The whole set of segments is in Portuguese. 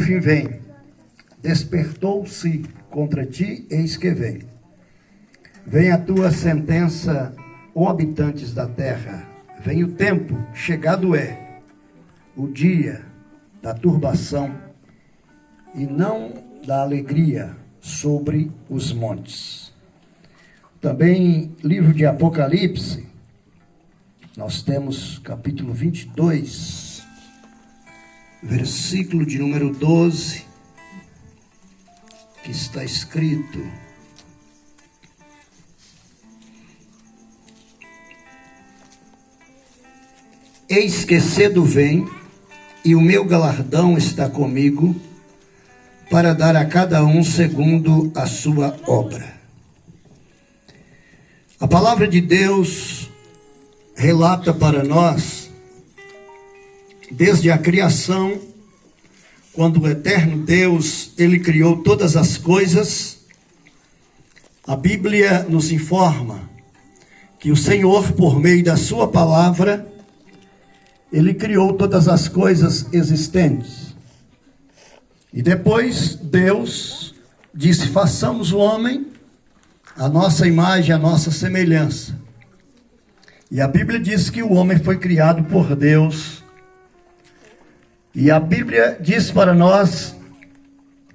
fim vem. Despertou-se contra ti, eis que vem. Vem a tua sentença, ó habitantes da terra. Vem o tempo, chegado é, o dia da turbação e não da alegria sobre os montes. Também, livro de Apocalipse, nós temos capítulo 22, versículo de número 12, que está escrito: eis que cedo vem, e o meu galardão está comigo, para dar a cada um segundo a sua obra. A palavra de Deus relata para nós, desde a criação, quando o eterno Deus, Ele criou todas as coisas, a Bíblia nos informa que o Senhor, por meio da sua palavra, Ele criou todas as coisas existentes. E depois Deus disse: façamos o homem a nossa imagem, a nossa semelhança. E a Bíblia diz que o homem foi criado por Deus. E a Bíblia diz para nós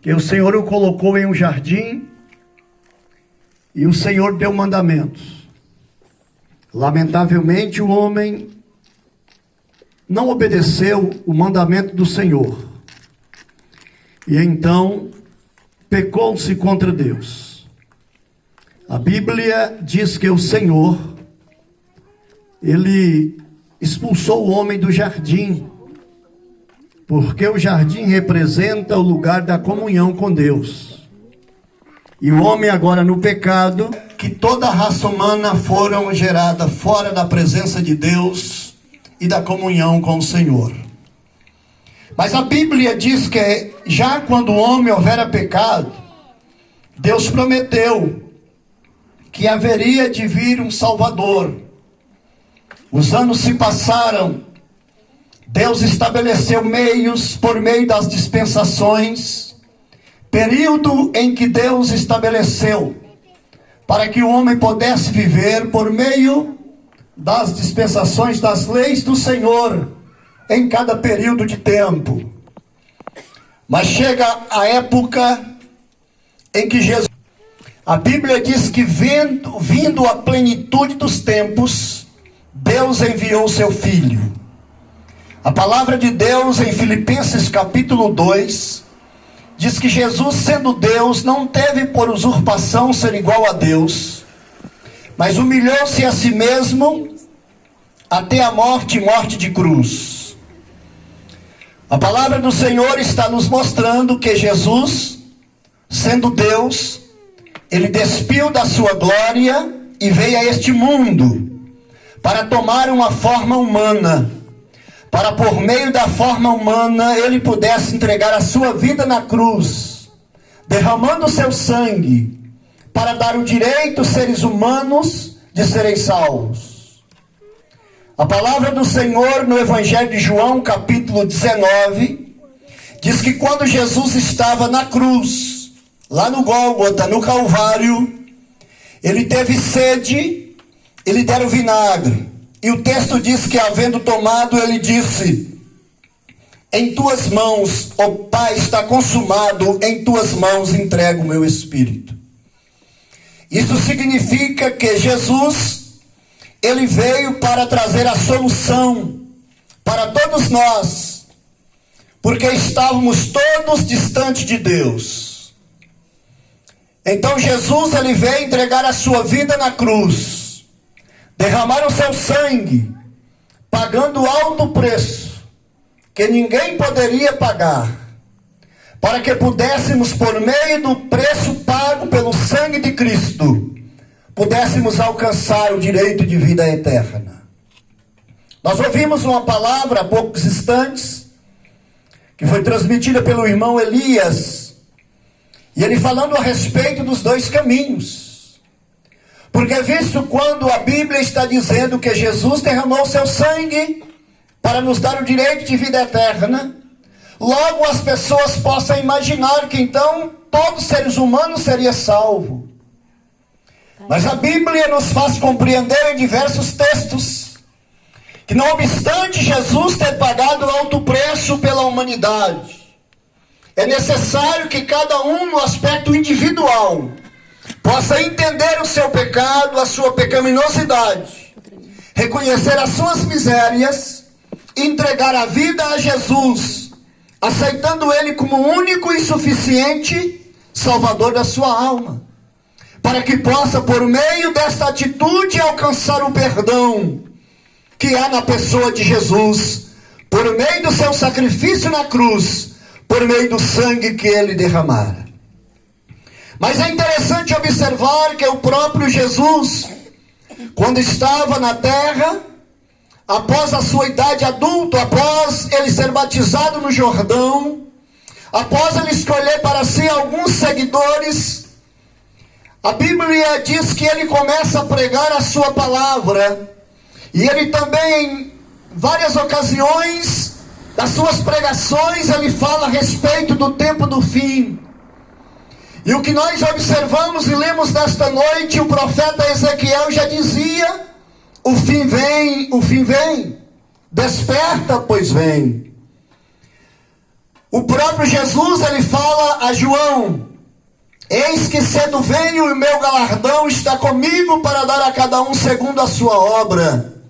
que o Senhor o colocou em um jardim e o Senhor deu mandamentos. Lamentavelmente, o homem não obedeceu o mandamento do Senhor. E então pecou-se contra Deus. A Bíblia diz que o Senhor, Ele expulsou o homem do jardim, porque o jardim representa o lugar da comunhão com Deus. E o homem agora no pecado, que toda a raça humana foram gerada fora da presença de Deus e da comunhão com o Senhor. Mas a Bíblia diz que já quando o homem houvera pecado, Deus prometeu que haveria de vir um Salvador. Os anos se passaram, Deus estabeleceu meios por meio das dispensações, período em que Deus estabeleceu para que o homem pudesse viver por meio das dispensações das leis do Senhor em cada período de tempo. Mas chega a época em que Jesus, a Bíblia diz que vindo a plenitude dos tempos, Deus enviou seu Filho. A palavra de Deus em Filipenses capítulo 2, diz que Jesus, sendo Deus, não teve por usurpação ser igual a Deus, mas humilhou-se a si mesmo até a morte e morte de cruz. A palavra do Senhor está nos mostrando que Jesus, sendo Deus, Ele despiu da sua glória e veio a este mundo para tomar uma forma humana, para por meio da forma humana Ele pudesse entregar a sua vida na cruz, derramando o seu sangue, para dar o direito aos seres humanos de serem salvos. A palavra do Senhor no Evangelho de João, capítulo 19, diz que quando Jesus estava na cruz, lá no Gólgota, no Calvário, Ele teve sede, Ele deram vinagre. E o texto diz que, havendo tomado, Ele disse: em tuas mãos, ó Pai, está consumado, em tuas mãos entrego o meu espírito. Isso significa que Jesus, Ele veio para trazer a solução para todos nós, porque estávamos todos distantes de Deus. Então Jesus, Ele veio entregar a sua vida na cruz, derramar o seu sangue, pagando alto preço, que ninguém poderia pagar, para que pudéssemos, por meio do preço pago pelo sangue de Cristo, pudéssemos alcançar o direito de vida eterna. Nós ouvimos uma palavra há poucos instantes, que foi transmitida pelo irmão Elias, e ele falando a respeito dos dois caminhos. Porque visto quando a Bíblia está dizendo que Jesus derramou seu sangue para nos dar o direito de vida eterna, Logo as pessoas possam imaginar que então todos os seres humanos seriam salvos. Mas a Bíblia nos faz compreender em diversos textos que, não obstante Jesus ter pagado alto preço pela humanidade, é necessário que cada um, no aspecto individual, possa entender o seu pecado, a sua pecaminosidade, reconhecer as suas misérias, entregar a vida a Jesus, aceitando Ele como único e suficiente Salvador da sua alma, para que possa, por meio desta atitude, alcançar o perdão que há na pessoa de Jesus, por meio do seu sacrifício na cruz, por meio do sangue que Ele derramara. Mas é interessante observar que o próprio Jesus, quando estava na terra, após a sua idade adulta, após ele ser batizado no Jordão, após ele escolher para si alguns seguidores, a Bíblia diz que ele começa a pregar a sua palavra. E ele também, em várias ocasiões das suas pregações, ele fala a respeito do tempo do fim. E o que nós observamos e lemos nesta noite, o profeta Ezequiel já dizia: o fim vem, desperta, pois vem. O próprio Jesus, ele fala a João: eis que cedo venho e o meu galardão está comigo para dar a cada um segundo a sua obra.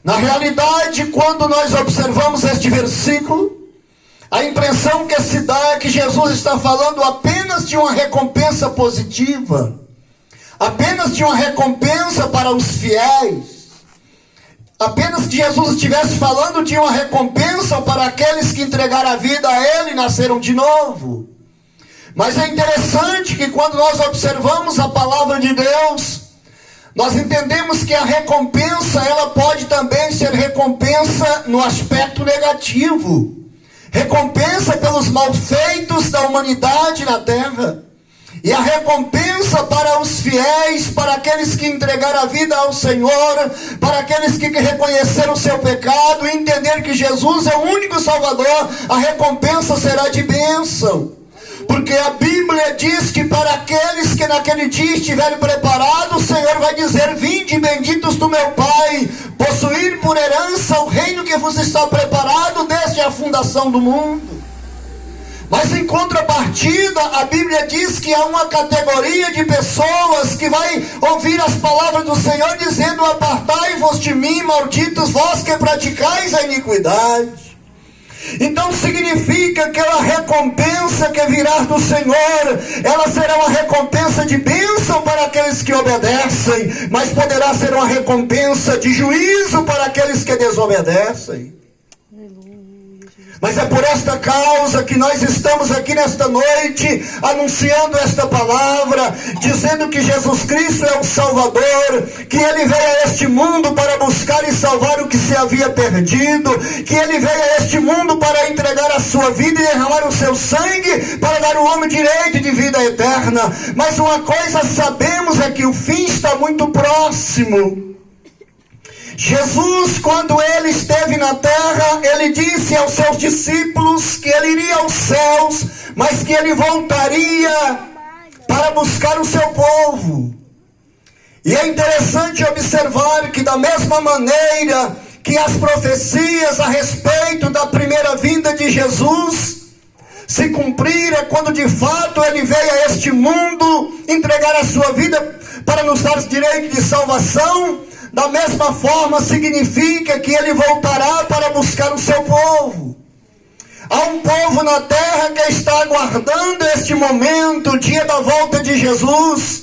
Na realidade, quando nós observamos este versículo, a impressão que se dá é que Jesus está falando apenas de uma recompensa positiva, apenas de uma recompensa para os fiéis, apenas que Jesus estivesse falando de uma recompensa para aqueles que entregaram a vida a Ele e nasceram de novo. Mas é interessante que quando nós observamos a palavra de Deus, nós entendemos que a recompensa, ela pode também ser recompensa no aspecto negativo. Recompensa pelos malfeitos da humanidade na terra. E a recompensa para os fiéis, para aqueles que entregaram a vida ao Senhor, para aqueles que reconheceram o seu pecado e entender que Jesus é o único Salvador, a recompensa será de bênção. Porque a Bíblia diz que para aqueles que naquele dia estiverem preparados, o Senhor vai dizer: vinde benditos do meu Pai, possuir por herança o reino que vos está preparado desde a fundação do mundo. Mas em contrapartida, a Bíblia diz que há uma categoria de pessoas que vai ouvir as palavras do Senhor dizendo: apartai-vos de mim, malditos vós que praticais a iniquidade. Então significa que a recompensa que virá do Senhor, ela será uma recompensa de bênção para aqueles que obedecem, mas poderá ser uma recompensa de juízo para aqueles que desobedecem. Mas é por esta causa que nós estamos aqui nesta noite, anunciando esta palavra, dizendo que Jesus Cristo é o Salvador, que Ele veio a este mundo para buscar e salvar o que se havia perdido, que Ele veio a este mundo para entregar a sua vida e derramar o seu sangue, para dar ao homem direito de vida eterna. Mas uma coisa sabemos é que o fim está muito próximo. Jesus, quando Ele esteve na terra, Ele disse aos seus discípulos que Ele iria aos céus, mas que Ele voltaria para buscar o seu povo. E é interessante observar que da mesma maneira que as profecias a respeito da primeira vinda de Jesus se cumpriram quando de fato Ele veio a este mundo entregar a sua vida para nos dar direito de salvação, da mesma forma significa que Ele voltará para buscar o seu povo. Há um povo na terra que está aguardando este momento, o dia da volta de Jesus.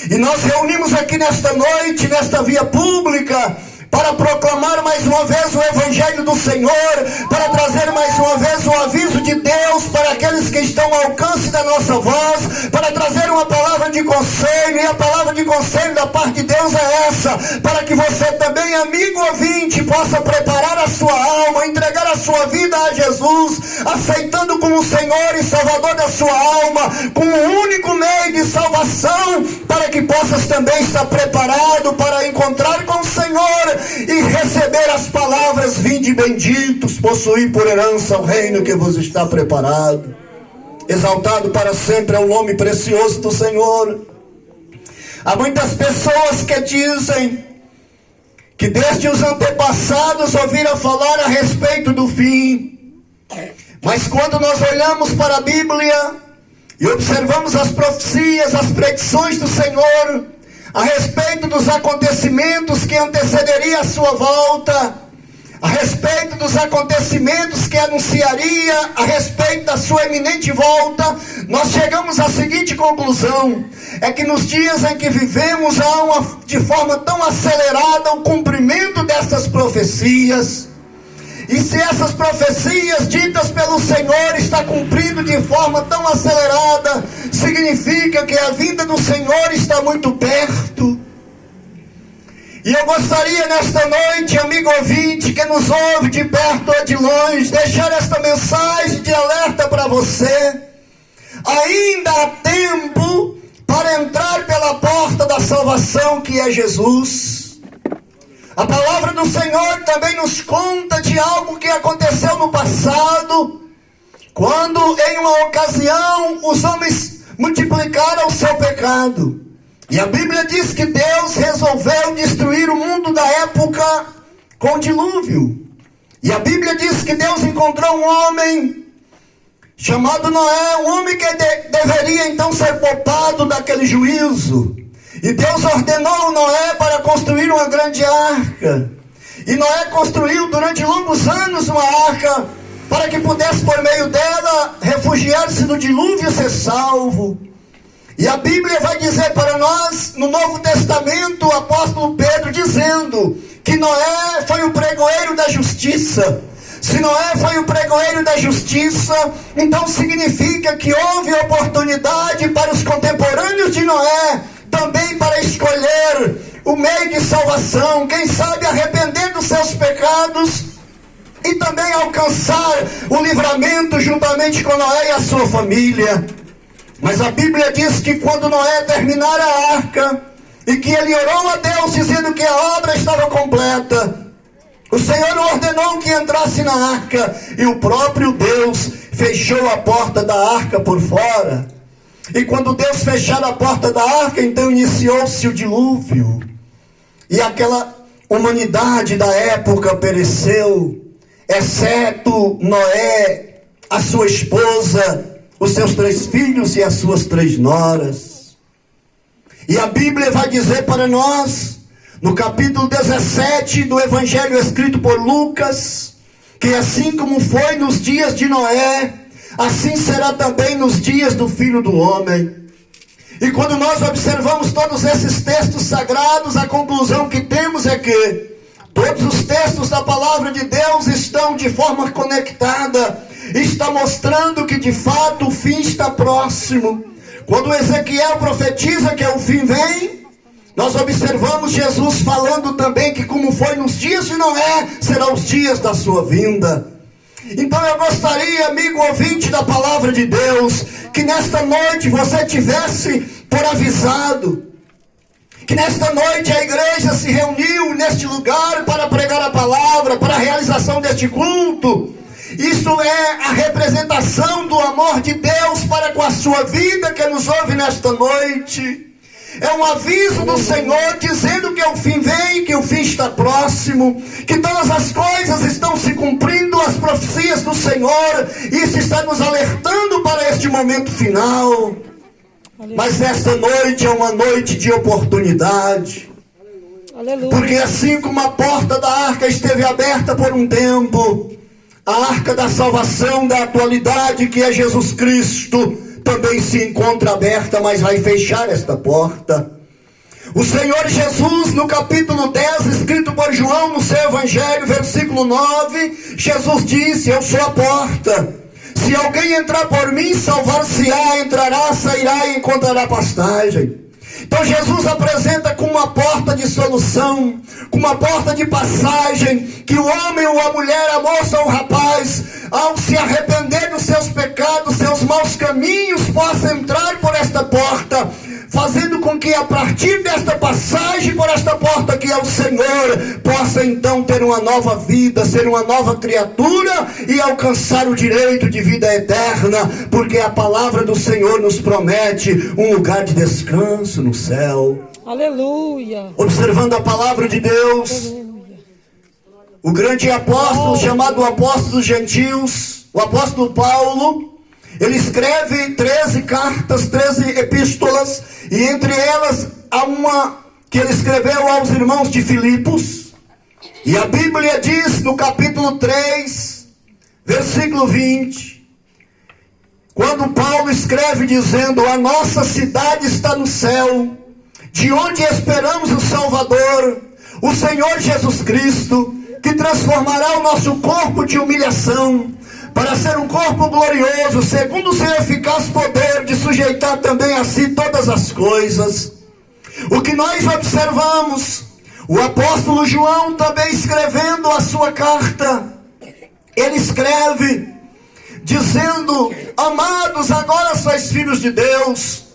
E nós reunimos aqui nesta noite, nesta via pública, para proclamar mais uma vez o Evangelho do Senhor, para trazer mais uma vez o aviso de Deus para aqueles aqueles que estão ao alcance da nossa voz, para trazer uma palavra de conselho, e a palavra de conselho da parte de Deus é essa, para que você também, amigo ouvinte, possa preparar a sua alma, entregar a sua vida a Jesus, aceitando como Senhor e Salvador da sua alma, como o único meio de salvação, para que possas também estar preparado para encontrar com o Senhor e receber as palavras: vinde benditos, possuir por herança o reino que vos está preparado. Exaltado para sempre é o nome precioso do Senhor. Há muitas pessoas que dizem que desde os antepassados ouviram falar a respeito do fim. Mas quando nós olhamos para a Bíblia e observamos as profecias, as predições do Senhor a respeito dos acontecimentos que antecederia a sua volta, a respeito dos acontecimentos que anunciaria a respeito da sua iminente volta, nós chegamos à seguinte conclusão: é que nos dias em que vivemos há de forma tão acelerada o cumprimento dessas profecias. E se essas profecias ditas pelo Senhor está cumprindo de forma tão acelerada, significa que a vinda do Senhor está muito perto. E eu gostaria nesta noite, amigo ouvinte, que nos ouve de perto ou de longe, deixar esta mensagem de alerta para você. Ainda há tempo para entrar pela porta da salvação, que é Jesus. A palavra do Senhor também nos conta de algo que aconteceu no passado, quando em uma ocasião os homens multiplicaram o seu pecado. E a Bíblia diz que Deus resolveu destruir o mundo da época com o dilúvio. E a Bíblia diz que Deus encontrou um homem chamado Noé, um homem que deveria então ser poupado daquele juízo. E Deus ordenou Noé para construir uma grande arca. E Noé construiu durante longos anos uma arca, para que pudesse por meio dela refugiar-se do dilúvio e ser salvo. E a Bíblia vai dizer para nós, no Novo Testamento, o apóstolo Pedro dizendo que Noé foi o pregoeiro da justiça. Se Noé foi o pregoeiro da justiça, então significa que houve oportunidade para os contemporâneos de Noé também para escolher o meio de salvação, quem sabe arrepender dos seus pecados e também alcançar o livramento juntamente com Noé e a sua família. Mas a Bíblia diz que quando Noé terminar a arca, e que ele orou a Deus dizendo que a obra estava completa, o Senhor ordenou que entrasse na arca, e o próprio Deus fechou a porta da arca por fora. E quando Deus fechar a porta da arca, então iniciou-se o dilúvio. E aquela humanidade da época pereceu, exceto Noé, a sua esposa, os seus 3 filhos e as suas 3 noras. E a Bíblia vai dizer para nós, no capítulo 17 do Evangelho escrito por Lucas, que assim como foi nos dias de Noé, assim será também nos dias do Filho do Homem. E quando nós observamos todos esses textos sagrados, a conclusão que temos é que todos os textos da palavra de Deus estão de forma conectada, está mostrando que de fato o fim está próximo. Quando Ezequiel profetiza que o fim vem, nós observamos Jesus falando também que como foi nos dias de Noé, serão os dias da sua vinda. Então eu gostaria, amigo ouvinte da palavra de Deus, que nesta noite você tivesse por avisado, que nesta noite a igreja se reuniu neste lugar para pregar a palavra, para a realização deste culto. Isso é a representação do amor de Deus para com a sua vida que nos ouve nesta noite. É um aviso do Senhor dizendo que o fim vem, que o fim está próximo, que todas as coisas estão se cumprindo, as profecias do Senhor. Isso está nos alertando para este momento final. Mas esta noite é uma noite de oportunidade. Aleluia. Porque assim como a porta da arca esteve aberta por um tempo, a arca da salvação da atualidade, que é Jesus Cristo, também se encontra aberta, mas vai fechar esta porta. O Senhor Jesus, no capítulo 10, escrito por João no seu Evangelho, versículo 9, Jesus disse: eu sou a porta. Se alguém entrar por mim, salvar-se-á, entrará, sairá e encontrará pastagem. Então Jesus apresenta com uma porta de solução, com uma porta de passagem, que o homem ou a mulher, a moça ou o rapaz, ao se arrepender dos seus pecados, seus maus caminhos, possa entrar por esta porta, fazendo com que a partir desta passagem por esta porta que é o Senhor, possa então ter uma nova vida, ser uma nova criatura e alcançar o direito de vida eterna, porque a palavra do Senhor nos promete um lugar de descanso no céu. Aleluia. Observando a palavra de Deus, aleluia, o grande apóstolo, chamado o apóstolo dos gentios, o apóstolo Paulo, ele escreve 13 cartas, 13 epístolas, e entre elas há uma que ele escreveu aos irmãos de Filipos. E a Bíblia diz no capítulo 3, versículo 20, quando Paulo escreve dizendo: a nossa cidade está no céu, de onde esperamos o Salvador, o Senhor Jesus Cristo, que transformará o nosso corpo de humilhação para ser um corpo glorioso, segundo o seu eficaz poder de sujeitar também a si todas as coisas. O que nós observamos, o apóstolo João também escrevendo a sua carta, ele escreve dizendo: amados, agora sois filhos de Deus,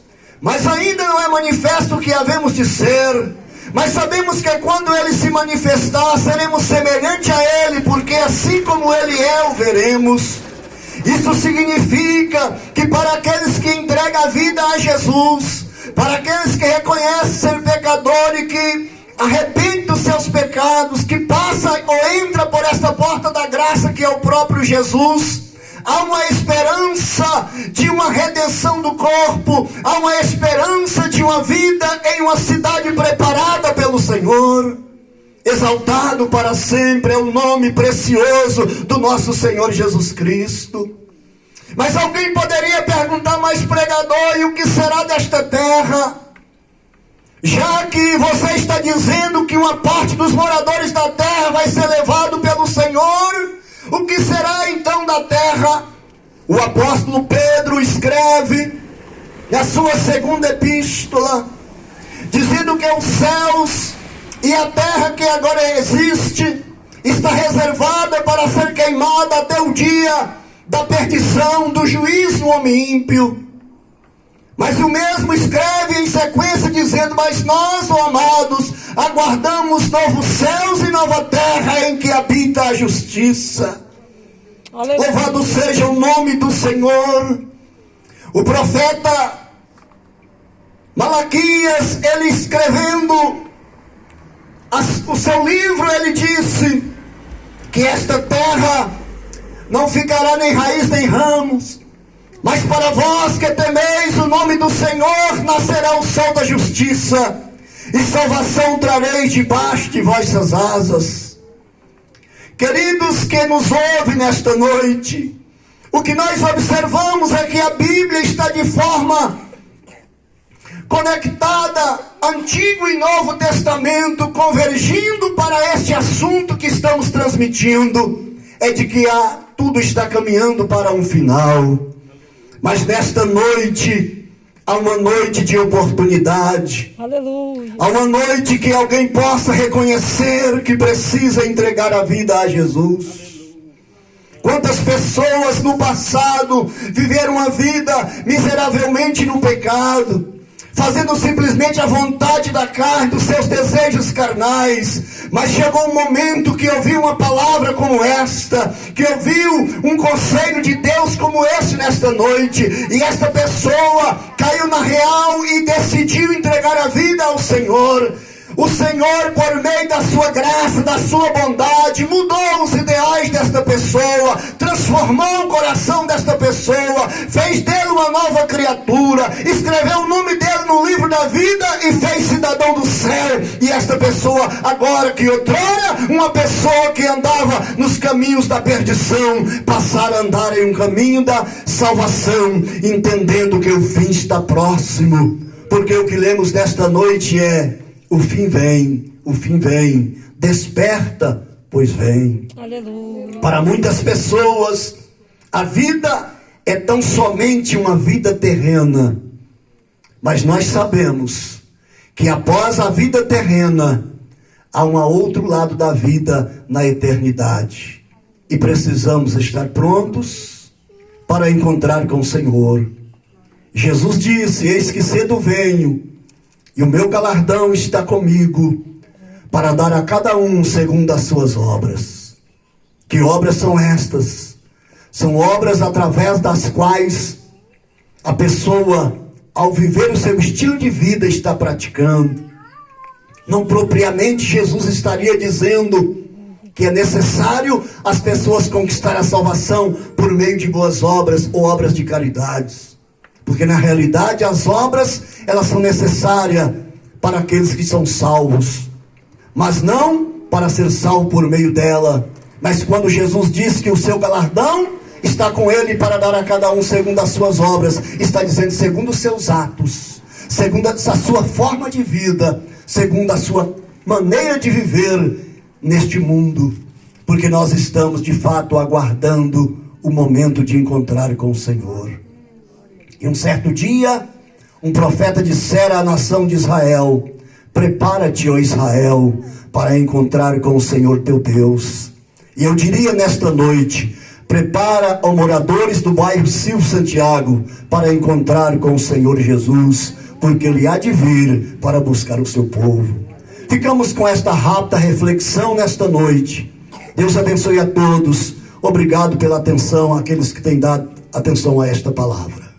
mas ainda não é manifesto o que havemos de ser. Mas sabemos que quando Ele se manifestar, seremos semelhante a Ele, porque assim como Ele é, o veremos. Isso significa que para aqueles que entregam a vida a Jesus, para aqueles que reconhecem ser pecador e que arrependem dos seus pecados, que passa ou entra por esta porta da graça que é o próprio Jesus, há uma esperança de uma redenção do corpo, há uma esperança de uma vida em uma cidade preparada pelo Senhor. Exaltado para sempre é o nome precioso do nosso Senhor Jesus Cristo. Mas alguém poderia perguntar: mas pregador, e o que será desta terra? Já que você está dizendo que uma parte dos moradores da terra vai ser levado pelo Senhor, o que será então da terra? O apóstolo Pedro escreve na sua segunda epístola, dizendo que os céus e a terra que agora existe está reservada para ser queimada até o dia da perdição, do juízo do homem ímpio. Mas o mesmo escreve em sequência dizendo: mas nós, ó amados, aguardamos novos céus e nova terra em que habita a justiça. Aleluia. Louvado seja o nome do Senhor. O profeta Malaquias, ele escrevendo o seu livro, ele disse que esta terra não ficará nem raiz nem ramos, mas para vós que temeis o nome do Senhor, nascerá o sol da justiça, e salvação trareis debaixo de vossas asas. Queridos que nos ouvem nesta noite, o que nós observamos é que a Bíblia está de forma conectada, Antigo e Novo Testamento, convergindo para este assunto que estamos transmitindo, é de que tudo está caminhando para um final. Mas nesta noite, há uma noite de oportunidade. Aleluia. Há uma noite que alguém possa reconhecer que precisa entregar a vida a Jesus. Quantas pessoas no passado viveram a vida miseravelmente no pecado, fazendo simplesmente a vontade da carne, dos seus desejos carnais. Mas chegou um momento que ouviu uma palavra como esta, que ouviu um conselho de Deus como esse nesta noite, e esta pessoa caiu na real e decidiu entregar a vida ao Senhor. O Senhor, por meio da sua graça, da sua bondade, mudou os ideais desta pessoa, transformou o coração desta pessoa, fez dele uma nova criatura, escreveu o nome dele no livro da vida e fez cidadão do céu. E esta pessoa, agora que outrora, uma pessoa que andava nos caminhos da perdição, passar a andar em um caminho da salvação, entendendo que o fim está próximo. Porque o que lemos nesta noite é: o fim vem, desperta, pois vem. Aleluia. Para muitas pessoas, a vida é tão somente uma vida terrena, mas nós sabemos que após a vida terrena, há um outro lado da vida na eternidade. E precisamos estar prontos para encontrar com o Senhor. Jesus disse: eis que cedo venho, e o meu galardão está comigo, para dar a cada um segundo as suas obras. Que obras são estas? São obras através das quais a pessoa, ao viver o seu estilo de vida, está praticando. Não propriamente Jesus estaria dizendo que é necessário as pessoas conquistar a salvação por meio de boas obras ou obras de caridades. Porque na realidade as obras, elas são necessárias para aqueles que são salvos, mas não para ser salvo por meio dela. Mas quando Jesus diz que o seu galardão está com ele para dar a cada um segundo as suas obras, está dizendo segundo os seus atos, segundo a sua forma de vida, segundo a sua maneira de viver neste mundo, porque nós estamos de fato aguardando o momento de encontrar com o Senhor. E um certo dia, um profeta dissera à nação de Israel: prepara-te, ó Israel, para encontrar com o Senhor teu Deus. E eu diria nesta noite: prepara, ó moradores do bairro Silvio Santiago, para encontrar com o Senhor Jesus, porque Ele há de vir para buscar o seu povo. Ficamos com esta rápida reflexão nesta noite. Deus abençoe a todos. Obrigado pela atenção, àqueles que têm dado atenção a esta palavra.